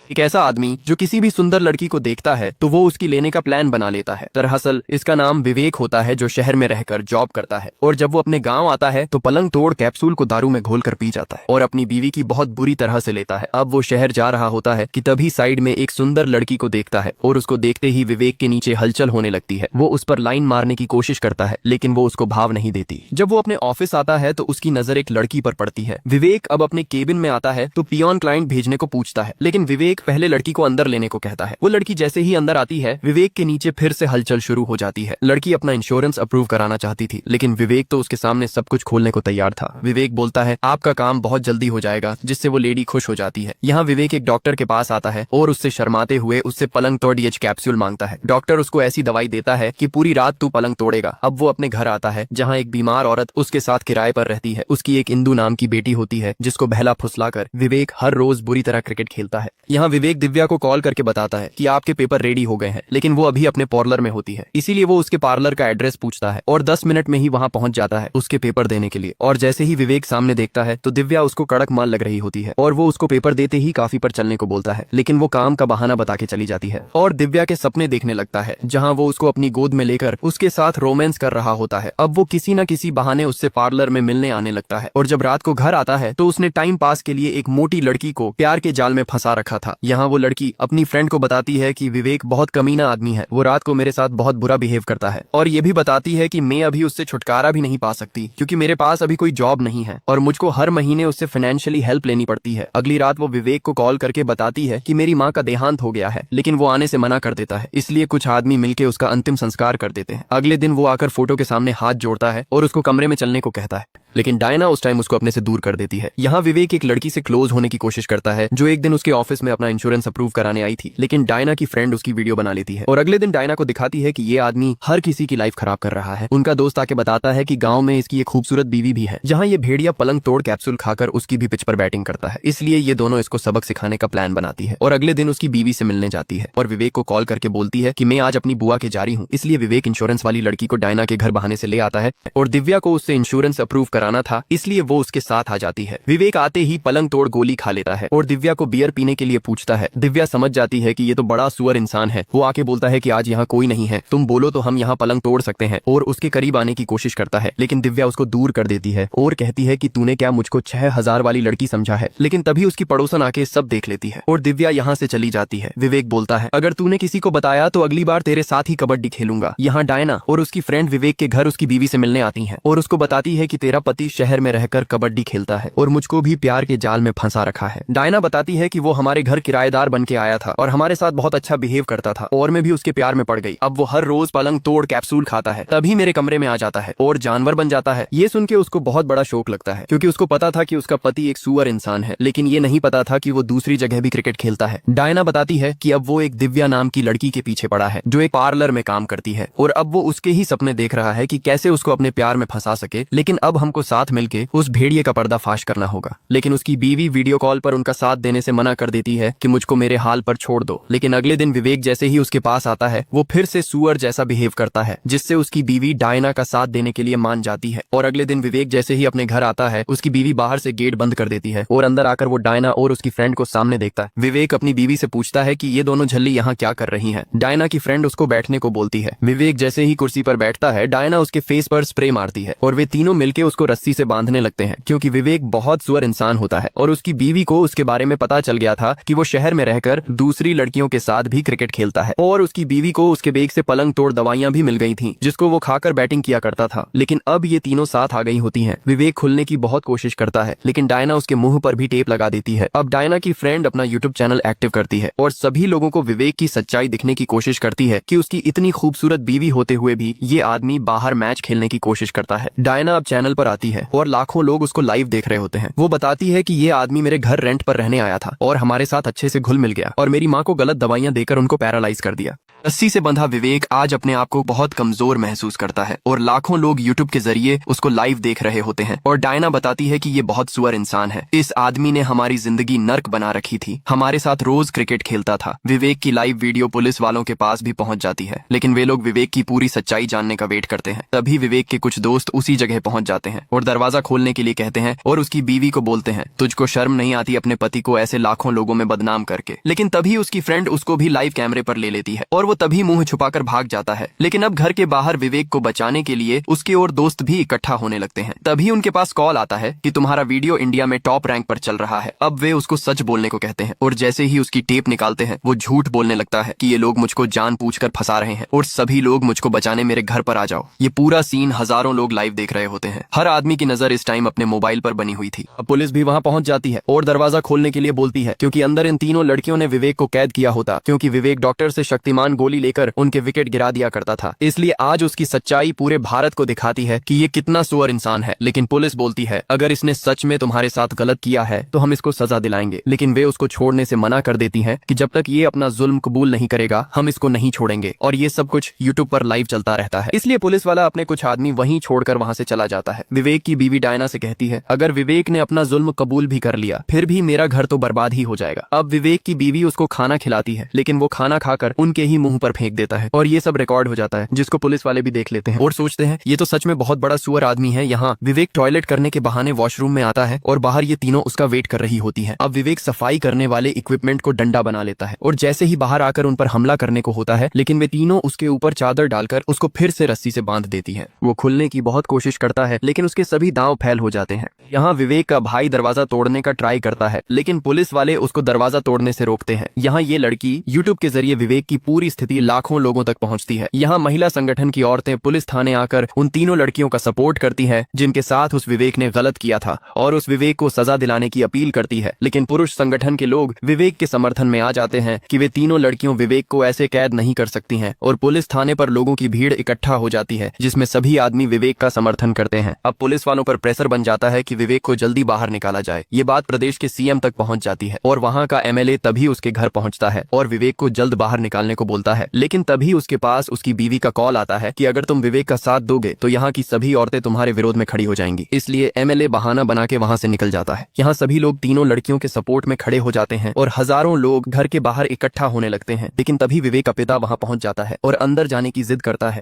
एक ऐसा आदमी जो किसी भी सुंदर लड़की को देखता है तो वो उसकी लेने का प्लान बना लेता है। दरअसल इसका नाम विवेक होता है, जो शहर में रहकर जॉब करता है और जब वो अपने गांव आता है तो पलंग तोड़ कैप्सूल को दारू में घोल कर पी जाता है और अपनी बीवी की बहुत बुरी तरह से लेता है। अब वो शहर जा रहा होता है कि तभी साइड में एक सुंदर लड़की को देखता है और उसको देखते ही विवेक के नीचे हलचल होने लगती है। वो उस पर लाइन मारने की कोशिश करता है लेकिन वो उसको भाव नहीं देती। जब वो अपने ऑफिस आता है तो उसकी नजर एक लड़की पर पड़ती है। विवेक अब अपने केबिन में आता है तो पियोन क्लाइंट भेजने को पूछता है, लेकिन विवेक पहले लड़की को अंदर लेने को कहता है। वो लड़की जैसे ही अंदर आती है विवेक के नीचे फिर से हलचल शुरू हो जाती है। लड़की अपना इंश्योरेंस अप्रूव कराना चाहती थी लेकिन विवेक तो उसके सामने सब कुछ खोलने को तैयार था। विवेक बोलता है आपका काम बहुत जल्दी हो जाएगा, जिससे वो लेडी खुश हो जाती है। यहाँ विवेक एक डॉक्टर के पास आता है और उससे शर्माते हुए उससे पलंग तोड़ डीएच कैप्सूल मांगता है। डॉक्टर उसको ऐसी दवाई देता है कि पूरी रात तू पलंग तोड़ेगा। अब वो अपने घर आता है जहाँ एक बीमार औरत उसके साथ किराए पर रहती है। उसकी एक इंदु नाम की बेटी होती है जिसको बहला फुसलाकर विवेक हर रोज बुरी तरह क्रिकेट खेलता है। यहाँ विवेक दिव्या को कॉल करके बताता है कि आपके पेपर रेडी हो गए हैं, लेकिन वो अभी अपने पार्लर में होती है, इसीलिए वो उसके पार्लर का एड्रेस पूछता है और 10 मिनट में ही वहाँ पहुंच जाता है उसके पेपर देने के लिए। और जैसे ही विवेक सामने देखता है तो दिव्या उसको कड़क माल लग रही होती है और वो उसको पेपर देते ही काफी पर चलने को बोलता है, लेकिन वो काम का बहाना बता के चली जाती है और दिव्या के सपने देखने लगता है जहाँ वो उसको अपनी गोद में लेकर उसके साथ रोमांस कर रहा होता है। अब वो किसी न किसी बहाने उससे पार्लर में मिलने आने लगता है और जब रात को घर आता है तो उसने टाइम पास के लिए एक मोटी लड़की को प्यार के जाल में फंसा रखा था। यहाँ वो लड़की अपनी फ्रेंड को बताती है कि विवेक बहुत कमीना आदमी है, वो रात को मेरे साथ बहुत बुरा बिहेव करता है और ये भी बताती है कि मैं अभी उससे छुटकारा भी नहीं पा सकती क्योंकि मेरे पास अभी कोई जॉब नहीं है और मुझको हर महीने उससे फाइनेंशियली हेल्प लेनी पड़ती है। अगली रात वो विवेक को कॉल करके बताती है कि मेरी माँ का देहांत हो गया है, लेकिन वो आने से मना कर देता है, इसलिए कुछ आदमी मिलकर उसका अंतिम संस्कार कर देते हैं। अगले दिन वो आकर फोटो के सामने हाथ जोड़ता है और उसको कमरे में चलने को कहता है, लेकिन डायना उस टाइम उसको अपने से दूर कर देती है। यहाँ विवेक एक लड़की से क्लोज होने की कोशिश करता है जो एक दिन उसके ऑफिस में अपना इंश्योरेंस अप्रूव कराने आई थी, लेकिन डायना की फ्रेंड उसकी वीडियो बना लेती है और अगले दिन डायना को दिखाती है कि ये आदमी हर किसी की लाइफ खराब कर रहा है। उनका दोस्त आके बताता है कि गांव में इसकी एक खूबसूरत बीवी भी है, जहाँ ये भेड़िया पलंग तोड़ कैप्सूल खाकर उसकी भी पिच पर बैटिंग करता है, इसलिए ये दोनों इसको सबक सिखाने का प्लान बनाती है और अगले दिन उसकी बीवी से मिलने जाती है और विवेक को कॉल करके बोलती है कि मैं आज अपनी बुआ के जा रही हूँ। इसलिए विवेक इंश्योरेंस वाली लड़की को डायना के घर बहाने से ले आता है और दिव्या को उससे इंश्योरेंस अप्रूव कराना था, इसलिए वो उसके साथ आ जाती है। विवेक आते ही पलंग तोड़ गोली खा लेता है और दिव्या को बियर पीने के लिए पूछता है। दिव्या समझ जाती है कि ये तो बड़ा सुअर इंसान है। वो आके बोलता है कि आज यहाँ कोई नहीं है, तुम बोलो तो हम यहाँ पलंग तोड़ सकते हैं और उसके करीब आने की कोशिश करता है, लेकिन दिव्या उसको दूर कर देती है और कहती है कि तूने क्या मुझको 6000 वाली लड़की समझा है। लेकिन तभी उसकी पड़ोसन आके सब देख लेती है और दिव्या यहाँ से चली जाती है। विवेक बोलता है अगर तूने किसी को बताया तो अगली बार तेरे साथ ही कबड्डी खेलूंगा। यहाँ डायना और उसकी फ्रेंड विवेक के घर उसकी बीवी से मिलने आती है और उसको बताती है कि तेरा पति शहर में रहकर कबड्डी खेलता है और मुझको भी प्यार के जाल में फंसा रखा है। डायना बताती है कि वो हमारे घर किराएदार बन के आया था और हमारे साथ बहुत अच्छा बिहेव करता था और मैं भी उसके प्यार में पड़ गई। अब वो हर रोज पलंग तोड़ कैप्सूल खाता है, तभी मेरे कमरे में आ जाता है और जानवर बन जाता है। ये सुन के उसको बहुत बड़ा शौक लगता है क्योंकि उसको पता था कि उसका पति एक सुअर इंसान है, लेकिन ये नहीं पता था कि वो दूसरी जगह भी क्रिकेट खेलता है। डायना बताती है कि अब वो एक दिव्या नाम की लड़की के पीछे पड़ा है जो एक पार्लर में काम करती है और अब वो उसके ही सपने देख रहा है कि कैसे उसको अपने प्यार में फंसा सके, लेकिन अब हमको साथ मिलके उस भेड़िए का पर्दाफाश करना होगा। लेकिन उसकी बीवी वीडियो कॉल पर उनका साथ देने से मना कर देती है कि मुझको मेरे हाल पर छोड़ दो। लेकिन अगले दिन विवेक जैसे ही उसके पास आता है वो फिर से सुअर जैसा बिहेव करता है, जिससे उसकी बीवी डायना का साथ देने के लिए मान जाती है। और अगले दिन विवेक जैसे ही अपने घर आता है उसकी बीवी बाहर से गेट बंद कर देती है और अंदर आकर वो डायना और उसकी फ्रेंड को सामने देखता है। विवेक अपनी बीवी से पूछता है कि ये दोनों झल्ली यहाँ क्या कर रही हैं। डायना की फ्रेंड उसको बैठने को बोलती है। विवेक जैसे ही कुर्सी पर बैठता है डायना उसके फेस पर स्प्रे मारती है और वे तीनों मिलकर उसको रस्सी से बांधने लगते हैं क्योंकि विवेक बहुत सुअर इंसान होता है और उसकी बीवी को उसके बारे में पता चल गया था कि वो शहर में रहकर दूसरी लड़कियों के साथ भी क्रिकेट खेलता है और उसकी बीवी को उसके बैग से पलंग तोड़ दवाइयां भी मिल गई थीं जिसको वो खाकर बैटिंग किया करता था। लेकिन अब ये तीनों साथ आ गई होती हैं। विवेक खुलने की बहुत कोशिश करता है लेकिन डायना उसके मुंह पर भी टेप लगा देती है। अब डायना की फ्रेंड अपना यूट्यूब चैनल एक्टिव करती है और सभी लोगों को विवेक की सच्चाई दिखने की कोशिश करती है कि उसकी इतनी खूबसूरत बीवी होते हुए भी ये आदमी बाहर मैच खेलने की कोशिश करता है। डायना अब चैनल पर आती है और लाखों लोग उसको लाइव देख रहे होते हैं। वो बताती है कि ये आदमी मेरे घर रेंट पर रहने आया था और हमारे साथ अच्छे से घुल मिल गया और मेरी माँ को गलत दवाइयां देकर उनको पैरालाइज कर दिया। रस्सी से बंधा विवेक आज अपने आप को बहुत कमजोर महसूस करता है और लाखों लोग यूट्यूब के जरिए उसको लाइव देख रहे होते हैं और डायना बताती है कि ये बहुत सुअर इंसान है। इस आदमी ने हमारी जिंदगी नर्क बना रखी थी, हमारे साथ रोज क्रिकेट खेलता था। विवेक की लाइव वीडियो पुलिस वालों के पास भी पहुंच जाती है, लेकिन वे लोग विवेक की पूरी सच्चाई जानने का वेट करते हैं। तभी विवेक के कुछ दोस्त उसी जगह पहुंच जाते हैं और दरवाजा खोलने के लिए कहते हैं और उसकी बीवी को बोलते हैं, तुझको शर्म नहीं आती अपने पति को ऐसे लाखों लोगों में बदनाम करके। लेकिन तभी उसकी फ्रेंड उसको भी लाइव कैमरे पर ले लेती है और वो तभी मुंह छुपाकर भाग जाता है। लेकिन अब घर के बाहर विवेक को बचाने के लिए उसके और दोस्त भी इकट्ठा होने लगते हैं। तभी उनके पास कॉल आता है कि तुम्हारा वीडियो इंडिया में टॉप रैंक पर चल रहा है। अब वे उसको सच बोलने को कहते हैं और जैसे ही उसकी टेप निकालते हैं वो झूठ बोलने लगता है कि ये लोग मुझको जानबूझकर फंसा रहे हैं और सभी लोग मुझको बचाने मेरे घर पर आ जाओ। ये पूरा सीन हजारों लोग लाइव देख रहे होते हैं। हर आदमी की नजर इस टाइम अपने मोबाइल पर बनी हुई थी। अब पुलिस भी वहां पहुंच जाती है और दरवाजा खोलने के लिए बोलती है, क्योंकि अंदर इन तीनों लड़कियों ने विवेक को कैद किया होता, क्योंकि विवेक डॉक्टर से शक्तिमान गोली लेकर उनके विकेट गिरा दिया करता था। इसलिए आज उसकी सच्चाई पूरे भारत को दिखाती है कि ये कितना सुअर इंसान है। लेकिन पुलिस बोलती है, अगर इसने सच में तुम्हारे साथ गलत किया है तो हम इसको सजा दिलाएंगे। लेकिन वे उसको छोड़ने से मना कर देती हैं कि जब तक ये अपना जुल्म कबूल नहीं करेगा हम इसको नहीं छोड़ेंगे। और ये सब कुछ यूट्यूब पर लाइव चलता रहता है। इसलिए पुलिस वाला अपने कुछ आदमी वहीं छोड़कर वहां से चला जाता है। विवेक की बीवी डायना से कहती है, अगर विवेक ने अपना जुल्म कबूल भी कर लिया फिर भी मेरा घर तो बर्बाद ही हो जाएगा। अब विवेक की बीवी उसको खाना खिलाती है, लेकिन वो खाना खाकर उनके ही मुंह पर फेंक देता है और ये सब रिकॉर्ड हो जाता है, जिसको पुलिस वाले भी देख लेते हैं और सोचते हैं ये तो सच में बहुत बड़ा सुअर आदमी है। यहाँ विवेक टॉयलेट करने के बहाने वॉशरूम में आता है और बाहर ये तीनों उसका वेट कर रही होती है। अब विवेक सफाई करने वाले इक्विपमेंट को डंडा बना लेता है और जैसे ही बाहर आकर उन पर हमला करने को होता है, लेकिन वे तीनों उसके ऊपर चादर डालकर उसको फिर से रस्सी से बांध देती है। वो खुलने की बहुत कोशिश करता है, लेकिन उसके सभी दांव फैल हो जाते हैं। यहाँ विवेक का भाई दरवाजा तोड़ने का ट्राई करता है, लेकिन पुलिस वाले उसको दरवाजा तोड़ने से रोकते हैं। यहाँ ये लड़की यूट्यूब के जरिए विवेक की पूरी स्थिति लाखों लोगों तक पहुँचती है। यहाँ महिला संगठन की औरतें पुलिस थाने आकर उन तीनों लड़कियों का सपोर्ट करती हैं जिनके साथ उस विवेक ने गलत किया था और उस विवेक को सजा दिलाने की अपील करती है। लेकिन पुरुष संगठन के लोग विवेक के समर्थन में आ जाते हैं कि वे तीनों लड़कियों विवेक को ऐसे कैद नहीं कर सकती हैं और पुलिस थाने पर लोगों की भीड़ इकट्ठा हो जाती है जिसमें सभी आदमी विवेक का समर्थन करते हैं। अब पुलिस वालों पर प्रेशर बन जाता है कि विवेक को जल्दी बाहर निकाला जाए। ये बात प्रदेश के सीएम तक पहुंच जाती है और वहां का एमएलए तभी उसके घर पहुंचता है और विवेक को जल्द बाहर निकालने को बोलता है। लेकिन तभी उसके पास उसकी बीवी का कॉल आता है कि अगर तुम विवेक का साथ दोगे तो यहाँ की सभी औरतें तुम्हारे विरोध में खड़ी हो जाएंगी। इसलिए एमएलए बहाना बना के वहां से निकल जाता है। यहाँ सभी लोग तीनों लड़कियों के सपोर्ट में खड़े हो जाते हैं और हजारों लोग घर के बाहर इकट्ठा होने लगते हैं। लेकिन तभी विवेक का पिता वहां पहुंच जाता है और अंदर जाने की जिद करता है।